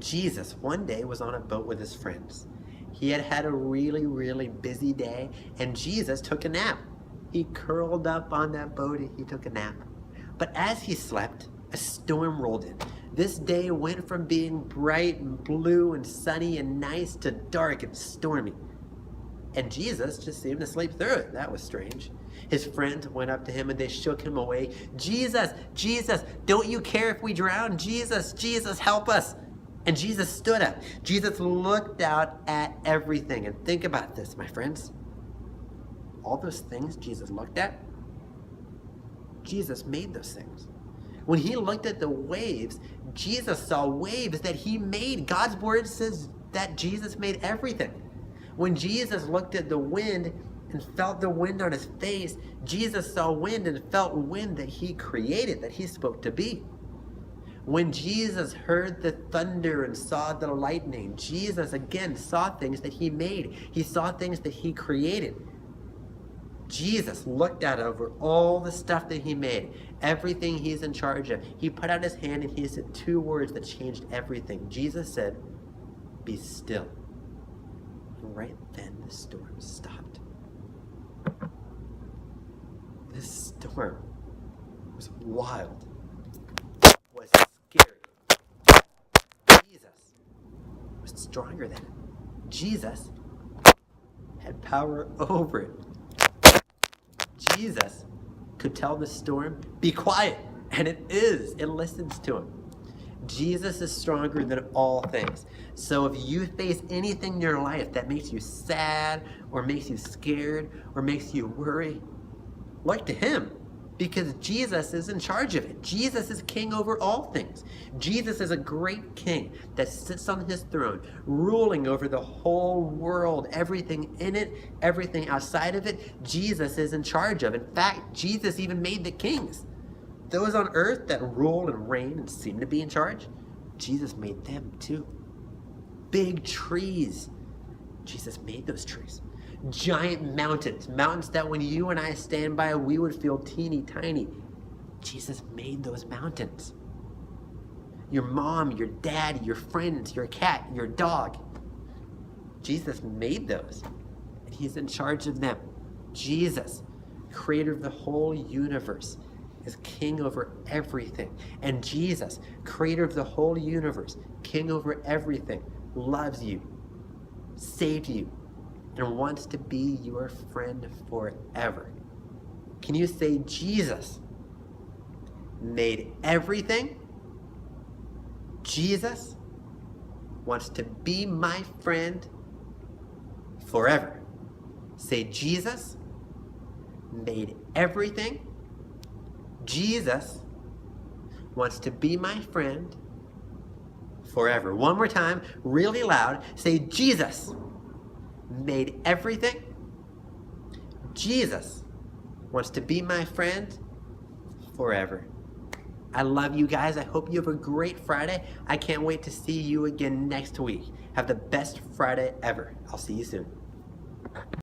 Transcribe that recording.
Jesus one day was on a boat with his friends. He had had a really, really busy day, and Jesus took a nap. He curled up on that boat and he took a nap. But as he slept, a storm rolled in. This day went from being bright and blue and sunny and nice to dark and stormy. And Jesus just seemed to sleep through it. That was strange. His friends went up to him and they shook him away. Jesus, Jesus, don't you care if we drown? Jesus, Jesus, help us. And Jesus stood up. Jesus looked out at everything. And think about this, my friends. All those things Jesus looked at, Jesus made those things. When he looked at the waves, Jesus saw waves that he made. God's word says that Jesus made everything. When Jesus looked at the wind and felt the wind on his face, Jesus saw wind and felt wind that he created, that he spoke to be. When Jesus heard the thunder and saw the lightning, Jesus again saw things that he made. He saw things that he created. Jesus looked out over all the stuff that he made, everything he's in charge of. He put out his hand and he said two words that changed everything. Jesus said, "Be still." And right then the storm stopped. This storm was wild, was scary. Jesus was stronger than it. Jesus had power over it. Jesus could tell the storm, "Be quiet," and it is. It listens to him. Jesus is stronger than all things. So if you face anything in your life that makes you sad or makes you scared or makes you worry, look to him, because Jesus is in charge of it. Jesus is king over all things. Jesus is a great king that sits on his throne, ruling over the whole world, everything in it, everything outside of it. Jesus is in charge of. In fact, Jesus even made the kings. Those on earth that rule and reign and seem to be in charge, Jesus made them too. Big trees, Jesus made those trees. Giant mountains, mountains that when you and I stand by, we would feel teeny tiny. Jesus made those mountains. Your mom, your dad, your friends, your cat, your dog. Jesus made those, and he's in charge of them. Jesus, creator of the whole universe, is king over everything. And Jesus, creator of the whole universe, king over everything, loves you, saved you, and wants to be your friend forever. Can you say Jesus made everything? Jesus wants to be my friend forever. Say, Jesus made everything. Jesus wants to be my friend forever. One more time, really loud. Say, Jesus made everything. Jesus wants to be my friend forever. I love you guys. I hope you have a great Friday. I can't wait to see you again next week. Have the best Friday ever. I'll see you soon.